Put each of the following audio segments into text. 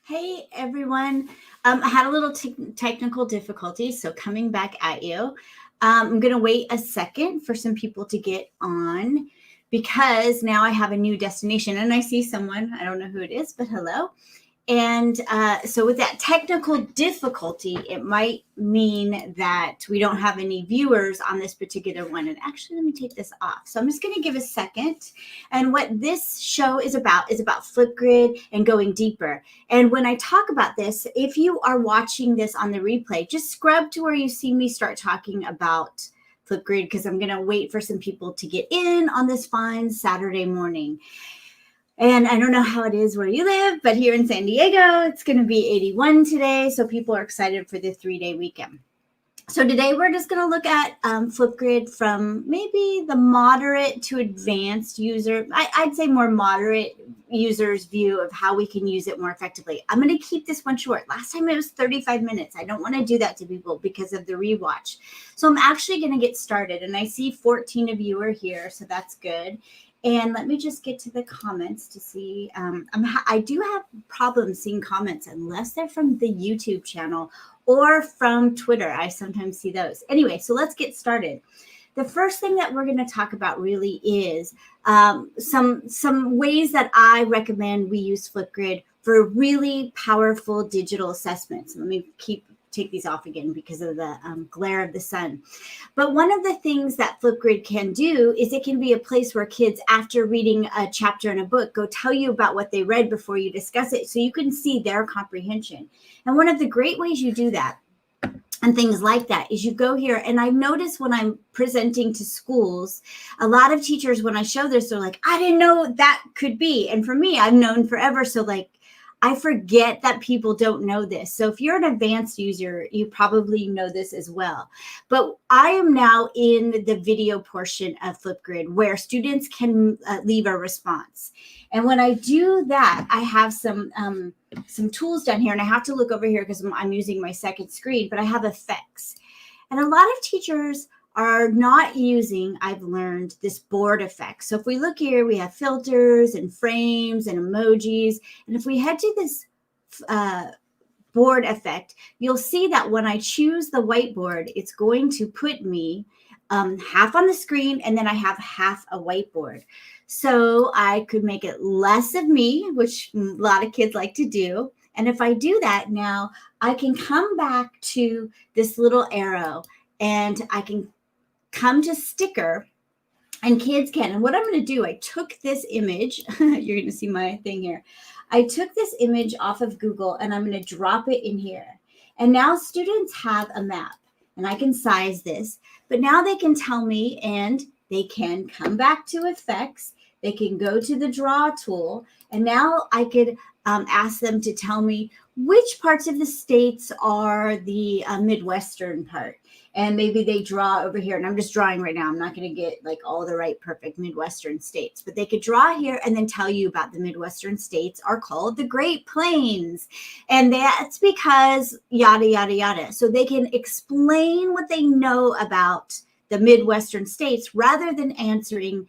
Hey everyone. I had a little technical difficulty, so coming back at you. I'm going to wait a second for some people to get on because now I have a new destination and I see someone. I don't know who it is, but hello. And so with that technical difficulty, it might mean that we don't have any viewers on this particular one. And actually, let me take this off. So I'm just going to give a second. And what this show is about Flipgrid and going deeper. And when I talk about this, if you are watching this on the replay, just scrub to where you see me start talking about Flipgrid, because I'm going to wait for some people to get in on this fine Saturday morning. And I don't know how it is where you live, but here in San Diego, it's going to be 81 today. So people are excited for the 3-day weekend. So today we're just going to look at Flipgrid from maybe the moderate to advanced user. I'd say more moderate users view of how we can use it more effectively. I'm going to keep this one short. Last time it was 35 minutes. I don't want to do that to people because of the rewatch. So I'm actually going to get started. And I see 14 of you are here, so that's good. And let me just get to the comments to see. I do have problems seeing comments unless they're from the YouTube channel or from Twitter. I sometimes see those. Anyway, so let's get started. The first thing that we're going to talk about really is some ways that I recommend we use Flipgrid for really powerful digital assessments. Let me take these off again because of the glare of the sun. But one of the things that Flipgrid can do is it can be a place where kids, after reading a chapter in a book, go tell you about what they read before you discuss it, so you can see their comprehension. And one of the great ways you do that and things like that is you go here, and I notice when I'm presenting to schools, a lot of teachers, when I show this, they're like, I didn't know that could be. And for me, I've known forever. So like, I forget that people don't know this. So if you're an advanced user, you probably know this as well. But I am now in the video portion of Flipgrid where students can leave a response. And when I do that, I have some tools down here, and I have to look over here because I'm using my second screen, but I have effects. And a lot of teachers are not using, I've learned, this board effect. So if we look here, we have filters and frames and emojis. And if we head to this board effect, you'll see that when I choose the whiteboard, it's going to put me half on the screen, and then I have half a whiteboard. So I could make it less of me, which a lot of kids like to do. And if I do that now, I can come back to this little arrow and I can come to sticker, and kids can. And what I'm going to do, I took this image. You're going to see my thing here. I took this image off of Google, and I'm going to drop it in here. And now students have a map, and I can size this. But now they can tell me, and they can come back to effects. They can go to the draw tool. And now I could ask them to tell me which parts of the states are the Midwestern part. And maybe they draw over here, and I'm just drawing right now. I'm not going to get like all the right perfect Midwestern states, but they could draw here and then tell you about the Midwestern states are called the Great Plains. And that's because yada, yada, yada. So they can explain what they know about the Midwestern states rather than answering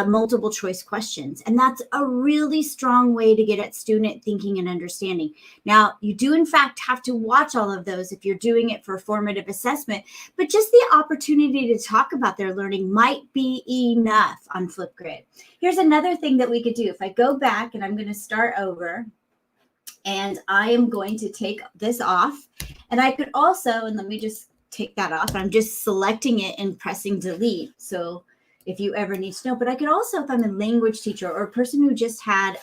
multiple choice questions. And that's a really strong way to get at student thinking and understanding. Now, you do in fact have to watch all of those if you're doing it for formative assessment, but just the opportunity to talk about their learning might be enough on Flipgrid. Here's another thing that we could do. If I go back and I'm going to start over, and I am going to take this off, and I could also, and let me just take that off. I'm just selecting it and pressing delete. So if you ever need to know, but I could also, if I'm a language teacher or a person who just had,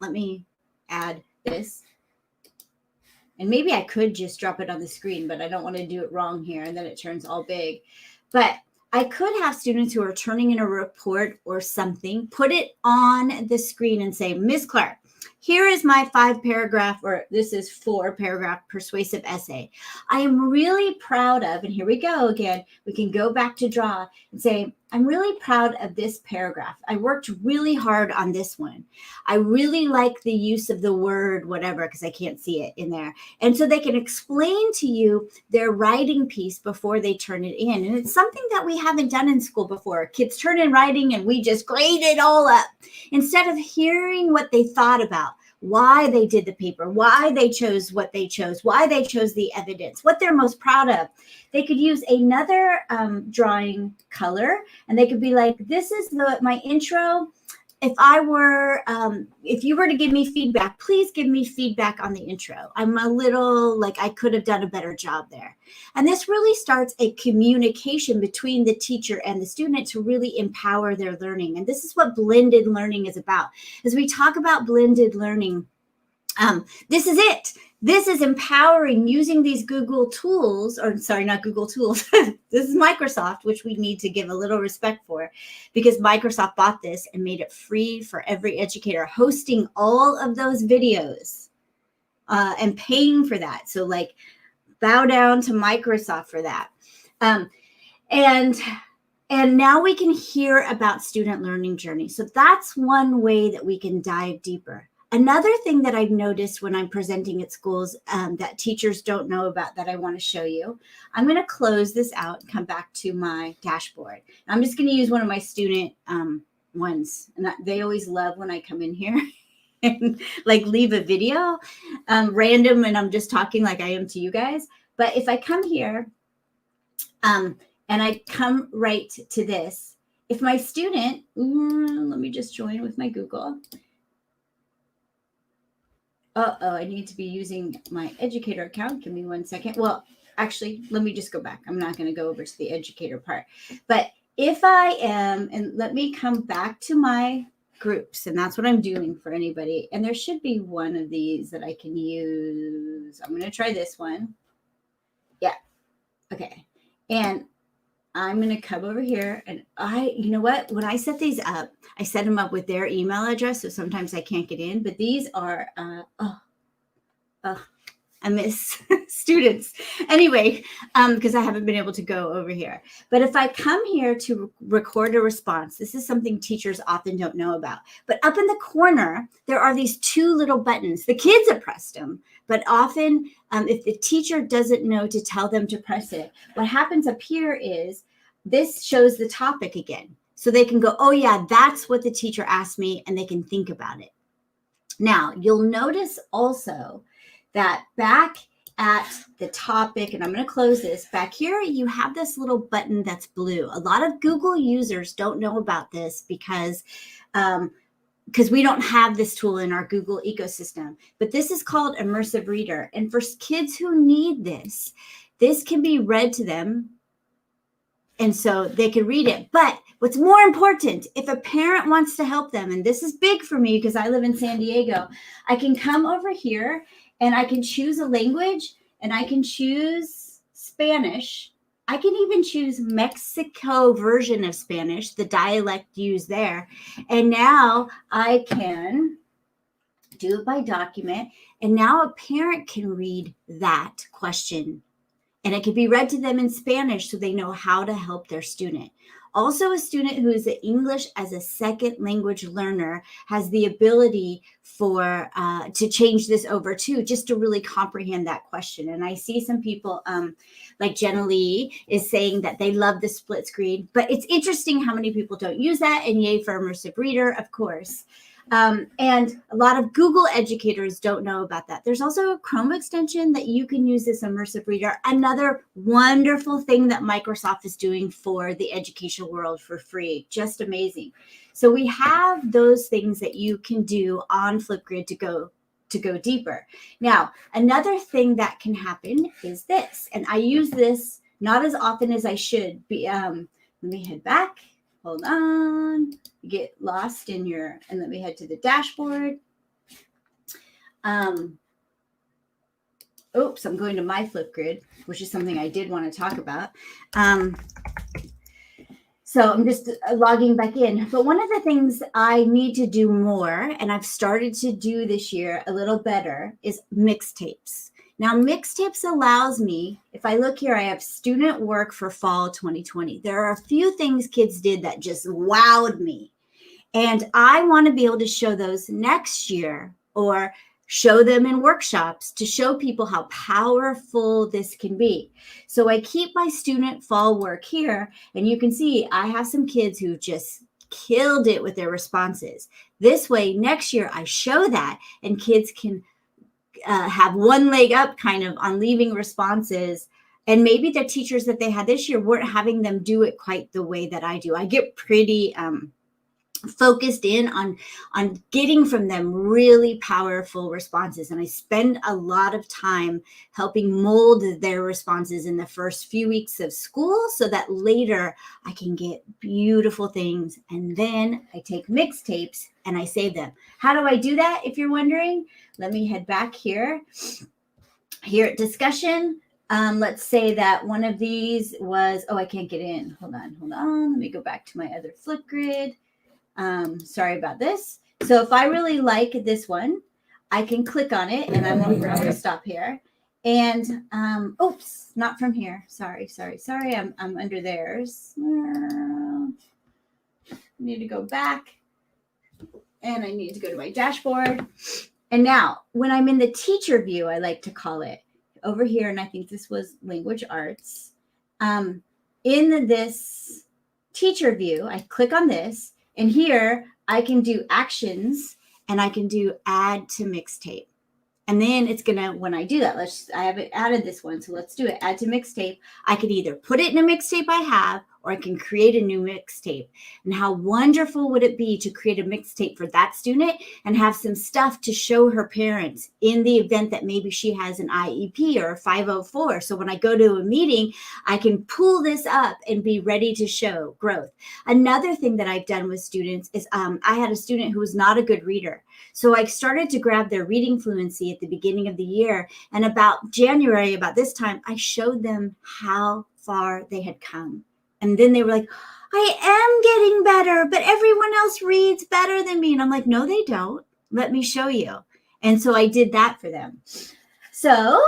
let me add this. And maybe I could just drop it on the screen, but I don't want to do it wrong here. And then it turns all big. But I could have students who are turning in a report or something, put it on the screen and say, Ms. Clark, here is my 5-paragraph, or this is 4-paragraph persuasive essay. I am really proud of, and here we go again, we can go back to draw and say, I'm really proud of this paragraph. I worked really hard on this one. I really like the use of the word whatever, because I can't see it in there. And so they can explain to you their writing piece before they turn it in. And it's something that we haven't done in school before. Kids turn in writing and we just grade it all up. Instead of hearing what they thought about, why they did the paper, why they chose what they chose, why they chose the evidence, what they're most proud of. They could use another drawing color, and they could be like, this is my intro. If you were to give me feedback, please give me feedback on the intro. I'm a little like, I could have done a better job there. And this really starts a communication between the teacher and the student to really empower their learning. And this is what blended learning is about. As we talk about blended learning, this is it. This is empowering using these Google tools, or sorry, not Google tools. This is Microsoft, which we need to give a little respect for, because Microsoft bought this and made it free for every educator, hosting all of those videos and paying for that. So like, bow down to Microsoft for that. And now we can hear about student learning journey. So that's one way that we can dive deeper. Another thing that I've noticed when I'm presenting at schools that teachers don't know about that I want to show you, I'm going to close this out and come back to my dashboard. I'm just going to use one of my student ones. And they always love when I come in here and like leave a video random, and I'm just talking like I am to you guys. But if I come here and I come right to this, if my student, let me just join with my Google. I need to be using my educator account. Give me 1 second. Well, actually, let me just go back. I'm not going to go over to the educator part. But if I am, and let me come back to my groups, and that's what I'm doing for anybody. And there should be one of these that I can use. I'm going to try this one. Yeah. Okay. And I'm going to come over here, and you know what? When I set these up, I set them up with their email address. So sometimes I can't get in, but these are, I miss students anyway, because I haven't been able to go over here. But if I come here to record a response, this is something teachers often don't know about. But up in the corner, there are these two little buttons. The kids have pressed them, but often if the teacher doesn't know to tell them to press it, what happens up here is this shows the topic again. So they can go, oh yeah, that's what the teacher asked me, and they can think about it. Now, you'll notice also that back at the topic, and I'm going to close this, back here, you have this little button that's blue. A lot of Google users don't know about this because we don't have this tool in our Google ecosystem. But this is called Immersive Reader. And for kids who need this can be read to them, and so they can read it. But what's more important, if a parent wants to help them, and this is big for me because I live in San Diego, I can come over here and I can choose a language, and I can choose Spanish. I can even choose Mexico version of Spanish, the dialect used there. And now I can do it by document. And now a parent can read that question, and it can be read to them in Spanish so they know how to help their student. Also, a student who is an English as a second language learner has the ability to change this over too, just to really comprehend that question. And I see some people like Jenna Lee is saying that they love the split screen, but it's interesting how many people don't use that, and yay for Immersive Reader, of course. And a lot of Google educators don't know about that. There's also a Chrome extension that you can use this Immersive Reader. Another wonderful thing that Microsoft is doing for the educational world for free. Just amazing. So we have those things that you can do on Flipgrid to go deeper. Now, another thing that can happen is this, and I use this not as often as I should be. Let me head back. Hold on, you get lost in and let me head to the dashboard. Oops, I'm going to my Flipgrid, which is something I did want to talk about. So I'm just logging back in. But one of the things I need to do more, and I've started to do this year a little better, is mixtapes. Now, mixtapes allows me, if I look here, I have student work for fall 2020. There are a few things kids did that just wowed me. And I want to be able to show those next year, or show them in workshops to show people how powerful this can be. So I keep my student fall work here, and you can see I have some kids who just killed it with their responses. This way, next year, I show that, and kids can have one leg up kind of on leaving responses. And maybe the teachers that they had this year weren't having them do it quite the way that I do. I get pretty focused in on getting from them really powerful responses. And I spend a lot of time helping mold their responses in the first few weeks of school so that later I can get beautiful things. And then I take mixtapes and I save them. How do I do that? If you're wondering, let me head back here at discussion. Let's say that one of these was, I can't get in. Hold on. Let me go back to my other Flipgrid. Sorry about this. So if I really like this one, I can click on it, and I'm going to stop here. And oops, not from here. Sorry. I'm under theirs. I need to go back, and I need to go to my dashboard. And now, when I'm in the teacher view, I like to call it over here, and I think this was language arts. In this teacher view, I click on this. And here I can do actions, and I can do add to mixtape. And then it's going to, when I do that, I haven't added this one. So let's do it. Add to mixtape. I could either put it in a mixtape I have, or I can create a new mixtape. And how wonderful would it be to create a mixtape for that student and have some stuff to show her parents in the event that maybe she has an IEP or a 504. So when I go to a meeting, I can pull this up and be ready to show growth. Another thing that I've done with students is I had a student who was not a good reader. So I started to grab their reading fluency at the beginning of the year. And about January, about this time, I showed them how far they had come. And then they were like, I am getting better, but everyone else reads better than me. And I'm like, no, they don't. Let me show you. And so I did that for them. So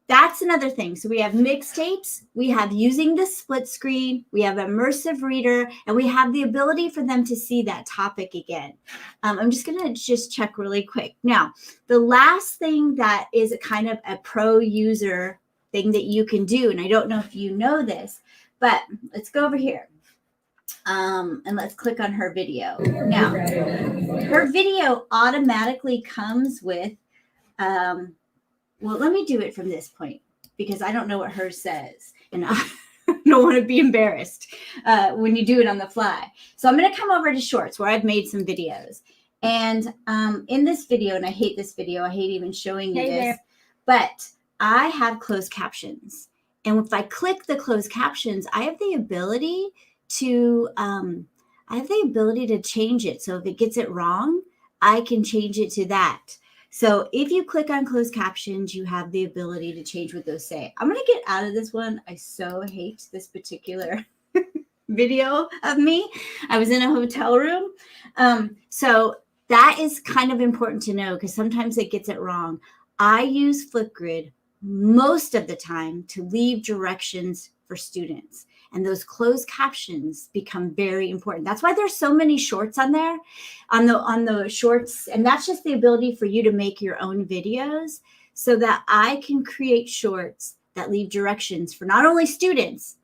that's another thing. So we have mixtapes, we have using the split screen, we have Immersive Reader, and we have the ability for them to see that topic again. I'm just going to check really quick. Now, the last thing that is a kind of a pro user thing that you can do, and I don't know if you know this, but let's go over here and let's click on her video. Now, her video automatically comes with, well, let me do it from this point because I don't know what hers says. And I don't want to be embarrassed when you do it on the fly. So I'm going to come over to Shorts where I've made some videos. And in this video, and I hate this video, I hate even showing you this, but I have closed captions. And if I click the closed captions, I have the ability to change it. So if it gets it wrong, I can change it to that. So if you click on closed captions, you have the ability to change what those say. I'm going to get out of this one. I so hate this particular video of me. I was in a hotel room. So that is kind of important to know because sometimes it gets it wrong. I use Flipgrid most of the time to leave directions for students. And those closed captions become very important. That's why there's so many shorts on there, on the shorts. And that's just the ability for you to make your own videos so that I can create shorts that leave directions for not only students,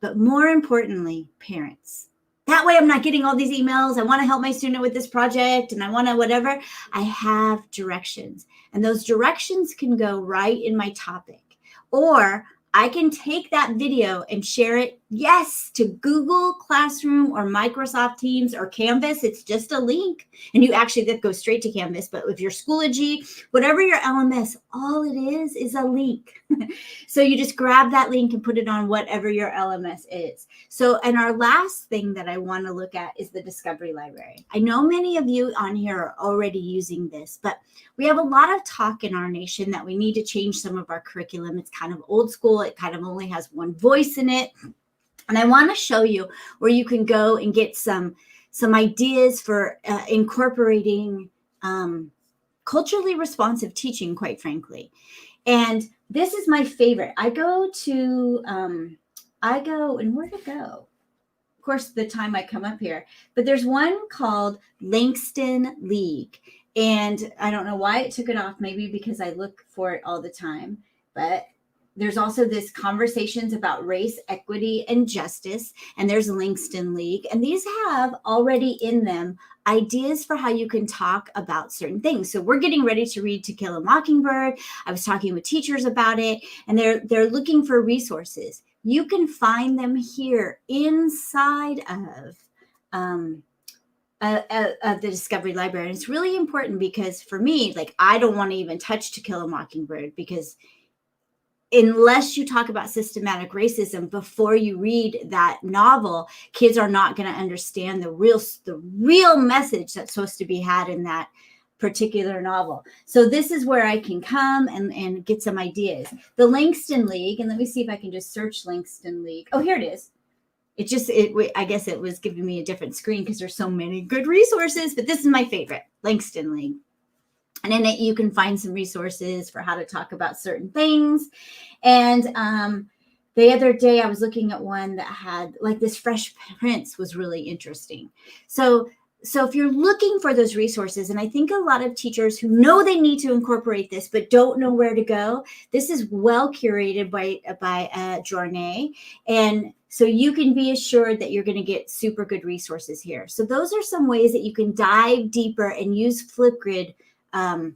but more importantly, parents. That way I'm not getting all these emails. I want to help my student with this project and I want to whatever. I have directions. And those directions can go right in my topic. Or I can take that video and share it, yes, to Google Classroom or Microsoft Teams or Canvas. It's just a link. And you actually that goes straight to Canvas. But if your Schoology, whatever your LMS, all it is a link. So you just grab that link and put it on whatever your LMS is. So, and our last thing that I want to look at is the Discovery Library. I know many of you on here are already using this, but we have a lot of talk in our nation that we need to change some of our curriculum. It's kind of old school. It kind of only has one voice in it. And I want to show you where you can go and get some ideas for incorporating culturally responsive teaching, quite frankly. And this is my favorite. I go, and where to go? Of course, the time I come up here. But there's one called Langston League. And I don't know why it took it off, maybe because I look for it all the time. But there's also this conversations about race, equity, and justice. And there's Langston League. And these have already in them ideas for how you can talk about certain things. So we're getting ready to read To Kill a Mockingbird. I was talking with teachers about it, and they're looking for resources. You can find them here inside of the Discovery Library. And it's really important because for me, like, I don't want to even touch To Kill a Mockingbird, because unless you talk about systematic racism before you read that novel, kids are not going to understand the real message that's supposed to be had in that particular novel. So this is where I can come and get some ideas. The Langston League, and let me see if I can just search Langston League. Oh, here it is. I guess it was giving me a different screen because there's so many good resources, but this is my favorite, Langston League. And in it, you can find some resources for how to talk about certain things. And the other day, I was looking at one that had, like, this Fresh Prince was really interesting. So if you're looking for those resources, and I think a lot of teachers who know they need to incorporate this but don't know where to go, this is well curated by Journey. And so you can be assured that you're going to get super good resources here. So those are some ways that you can dive deeper and use Flipgrid to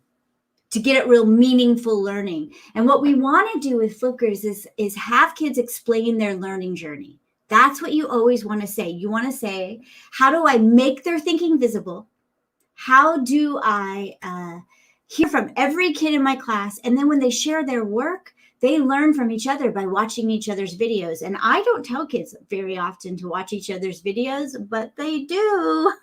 get at real meaningful learning. And what we want to do with Flipgrid is have kids explain their learning journey. That's what you always want to say. You want to say, how do I make their thinking visible? How do I hear from every kid in my class? And then when they share their work, they learn from each other by watching each other's videos. And I don't tell kids very often to watch each other's videos, but they do,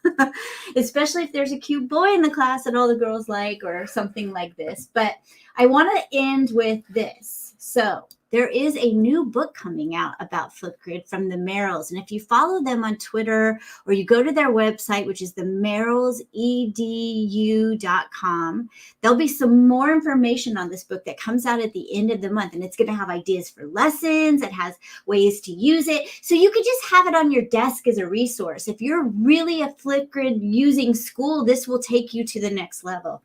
especially if there's a cute boy in the class that all the girls like or something like this. But I want to end with this. So there is a new book coming out about Flipgrid from the Merrills. And if you follow them on Twitter or you go to their website, which is the merrillsedu.com, there'll be some more information on this book that comes out at the end of the month. And it's going to have ideas for lessons. It has ways to use it. So you could just have it on your desk as a resource. If you're really a Flipgrid using school, this will take you to the next level.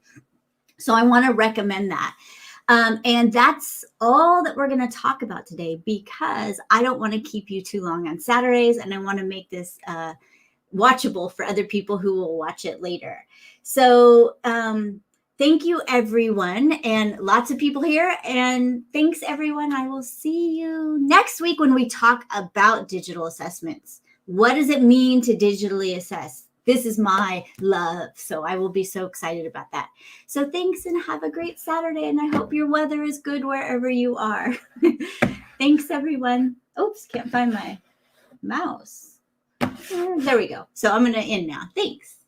So I want to recommend that. And that's all that we're going to talk about today, because I don't want to keep you too long on Saturdays, and I want to make this watchable for other people who will watch it later. So thank you, everyone, and lots of people here. And thanks, everyone. I will see you next week when we talk about digital assessments. What does it mean to digitally assess? This is my love. So I will be so excited about that. So thanks, and have a great Saturday. And I hope your weather is good wherever you are. Thanks, everyone. Oops, can't find my mouse. There we go. So I'm going to end now. Thanks.